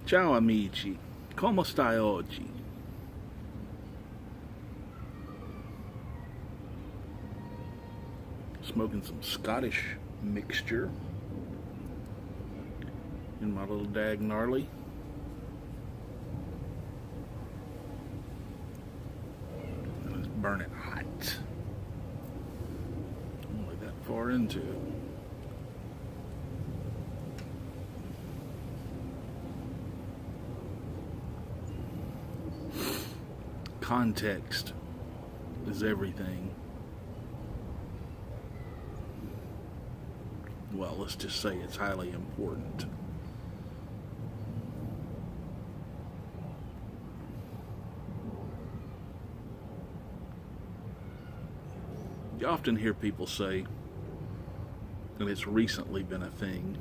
Ciao amici, come stai oggi? Smoking some Scottish mixture in my little dag gnarly. And it's burning hot. Only that far into it. Context is everything. Well, let's just say it's highly important. You often hear people say, and it's recently been a thing,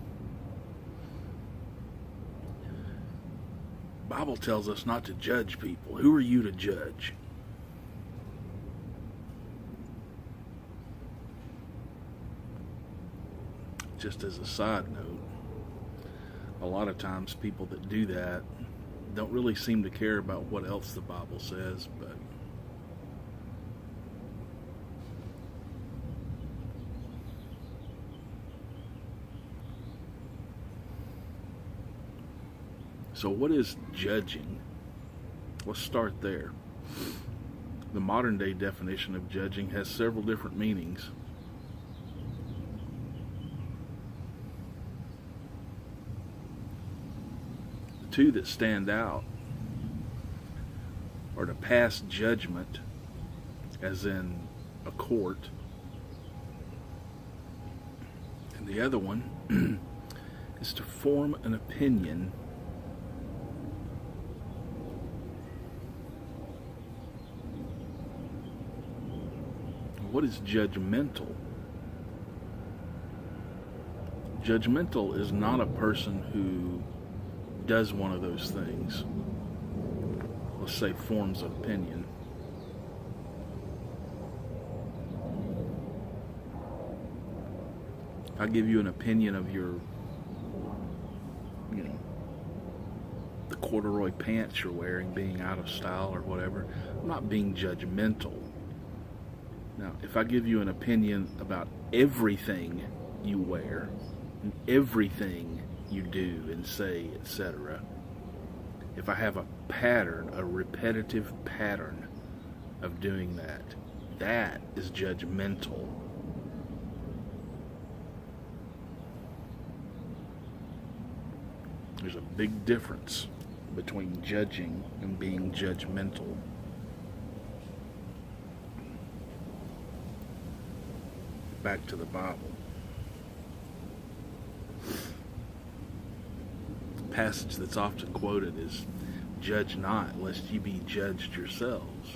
the Bible tells us not to judge people. Who are you to judge? Just as a side note, a lot of times people that do that don't really seem to care about what else the Bible says, but so what is judging? Let's start there. The modern day definition of judging has several different meanings. The two that stand out are to pass judgment, as in a court, and the other one is to form an opinion. What is judgmental? Judgmental is not a person who does one of those things. Let's say forms an opinion. I give you an opinion of your, the corduroy pants you're wearing being out of style or whatever. I'm not being judgmental. Now, if I give you an opinion about everything you wear, and everything you do and say, etc., if I have a pattern, a repetitive pattern of doing that, that is judgmental. There's a big difference between judging and being judgmental. Back to the Bible. The passage that's often quoted is, "Judge not, lest ye be judged yourselves."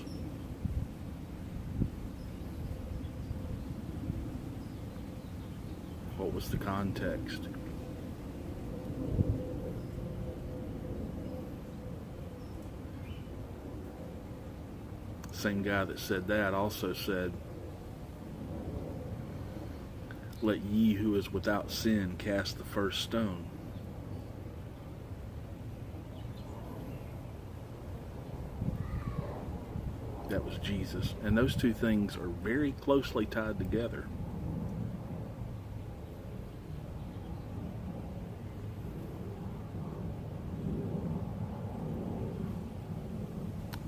What was the context? The same guy that said that also said, "Let ye who is without sin cast the first stone." That was Jesus. And those two things are very closely tied together.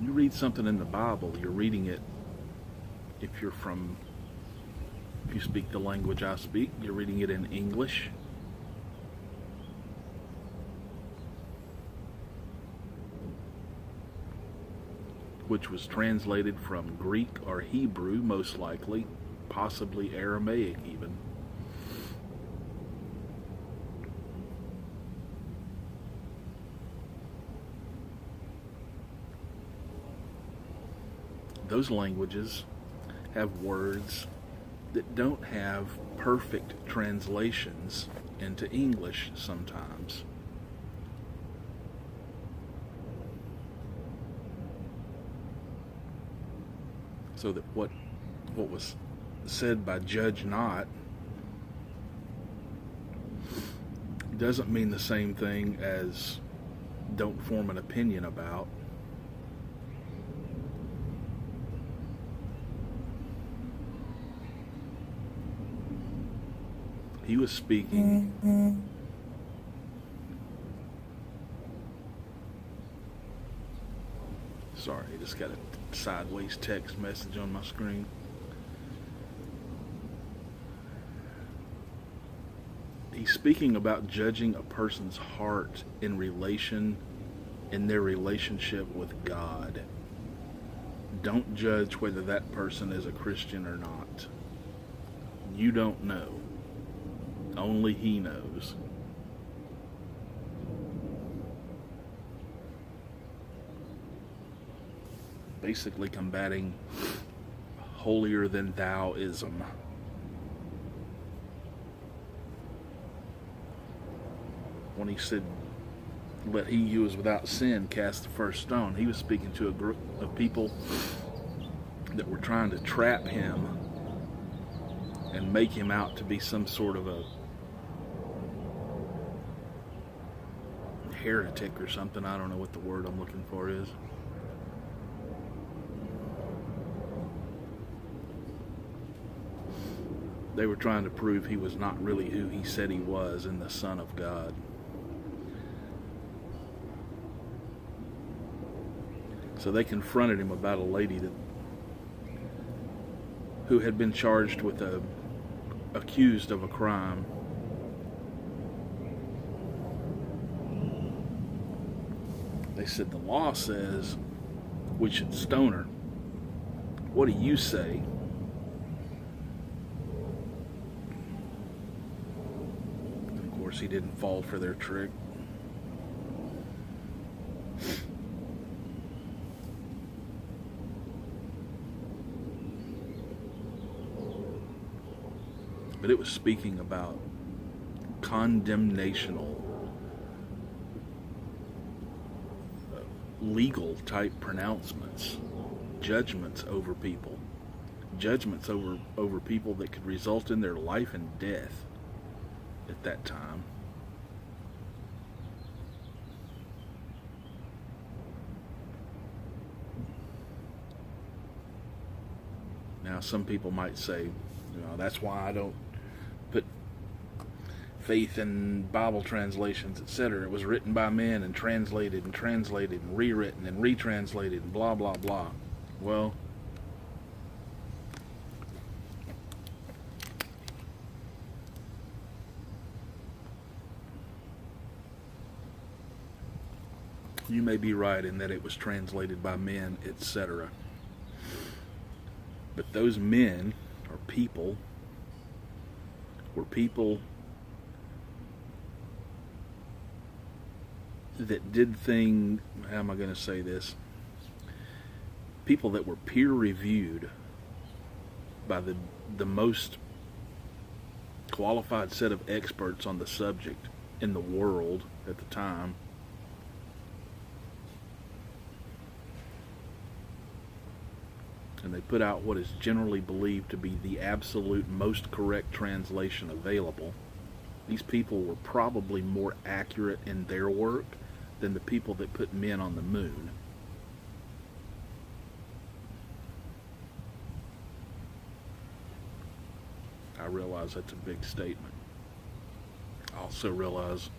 You read something in the Bible, you're reading it, if you speak the language I speak, you're reading it in English. Which was translated from Greek or Hebrew, most likely, possibly Aramaic even. Those languages have words that don't have perfect translations into English sometimes. So that what was said by judge not doesn't mean the same thing as don't form an opinion about. He was speaking. Sorry, I just got a sideways text message on my screen. He's speaking about judging a person's heart in their relationship with God. Don't judge whether that person is a Christian or not. You don't know. Only He knows. Basically combating holier than thou-ism. When he said, "Let he who is without sin cast the first stone," he was speaking to a group of people that were trying to trap him and make him out to be some sort of a heretic or something. I don't know what the word I'm looking for is. They were trying to prove he was not really who he said he was in the Son of God. So they confronted him about a lady who had been charged with accused of a crime. They said, "The law says we should stone her. What do you say?" Of course, he didn't fall for their trick. But it was speaking about condemnational, legal type pronouncements, judgments over people, judgments over people that could result in their life and death at that time. Now, some people might say, that's why I don't put faith in Bible translations, etc. It was written by men and translated and rewritten and retranslated and blah, blah, blah. Well, you may be right in that it was translated by men, etc. But those men or people were people that did things, how am I going to say this? People that were peer reviewed by the most qualified set of experts on the subject in the world at the time. And they put out what is generally believed to be the absolute most correct translation available. These people were probably more accurate in their work than the people that put men on the moon. I realize that's a big statement. I also realize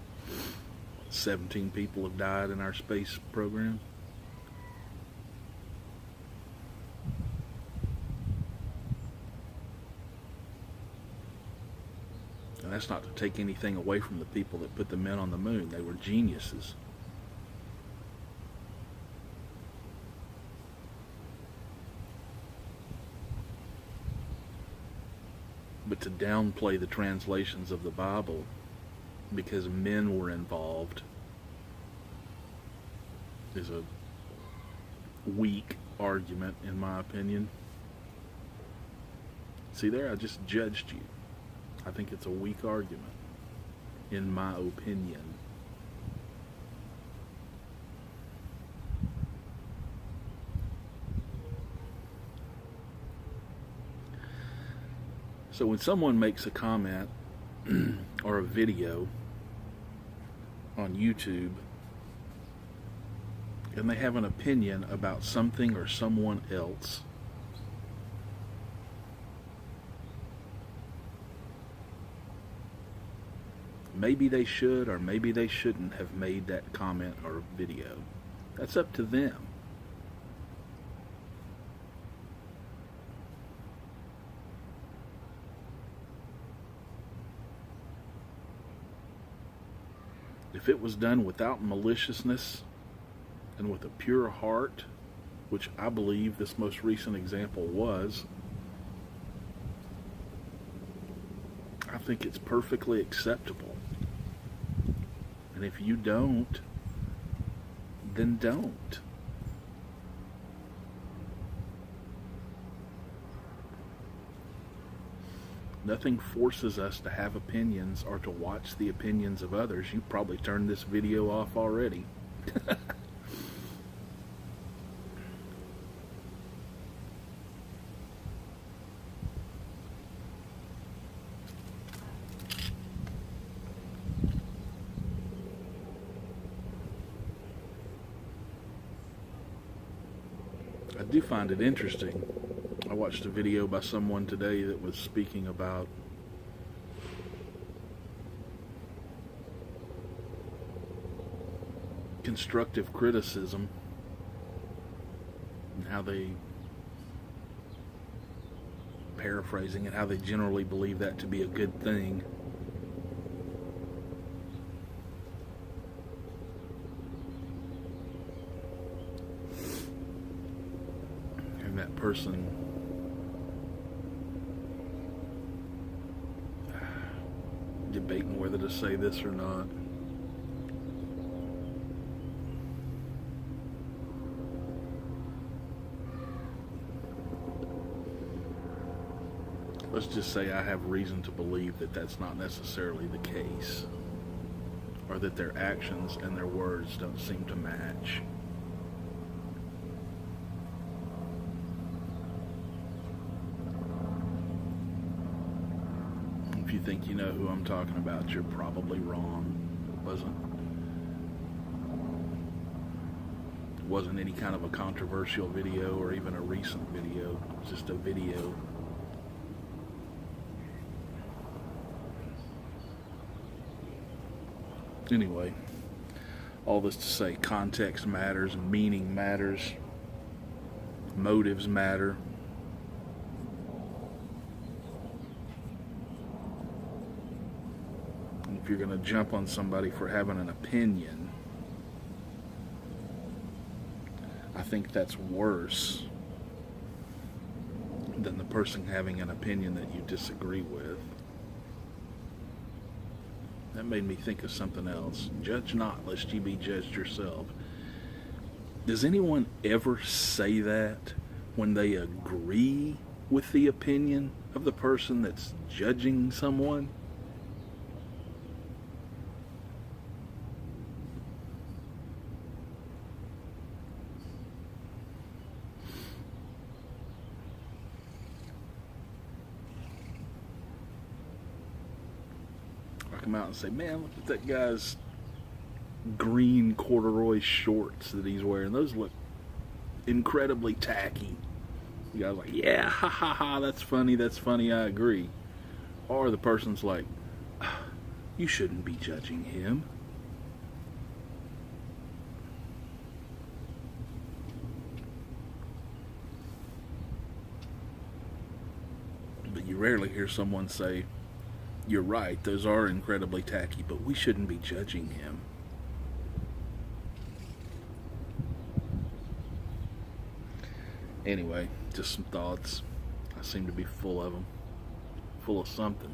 17 people have died in our space program. And that's not to take anything away from the people that put the men on the moon. They were geniuses. But to downplay the translations of the Bible because men were involved is a weak argument, in my opinion. See there, I just judged you. I think it's a weak argument, in my opinion. So when someone makes a comment or a video on YouTube and they have an opinion about something or someone else, maybe they should or maybe they shouldn't have made that comment or video. That's up to them. If it was done without maliciousness and with a pure heart, which I believe this most recent example was, I think it's perfectly acceptable. And if you don't, then don't. Nothing forces us to have opinions or to watch the opinions of others. You probably turned this video off already. I do find it interesting. I watched a video by someone today that was speaking about constructive criticism and how they, paraphrasing it, how they generally believe that to be a good thing. And that person debating whether to say this or not. Let's just say I have reason to believe that that's not necessarily the case, or that their actions and their words don't seem to match. If you think you know who I'm talking about, you're probably wrong. It wasn't any kind of a controversial video or even a recent video. It was just a video. Anyway, all this to say, context matters, meaning matters, motives matter. And if you're going to jump on somebody for having an opinion, I think that's worse than the person having an opinion that you disagree with. That made me think of something else. Judge not, lest ye be judged yourself. Does anyone ever say that when they agree with the opinion of the person that's judging someone? Come out and say, man, look at that guy's green corduroy shorts that he's wearing. Those look incredibly tacky. The guy's like, yeah, ha ha ha, that's funny, I agree. Or the person's like, you shouldn't be judging him. But you rarely hear someone say, you're right, those are incredibly tacky, but we shouldn't be judging him. Anyway, just some thoughts. I seem to be full of them. Full of something.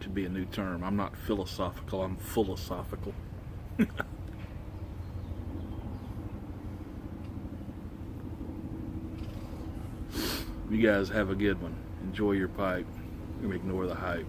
To be a new term. I'm not philosophical, I'm philosophical. You guys have a good one. Enjoy your pipe. Ignore the hype.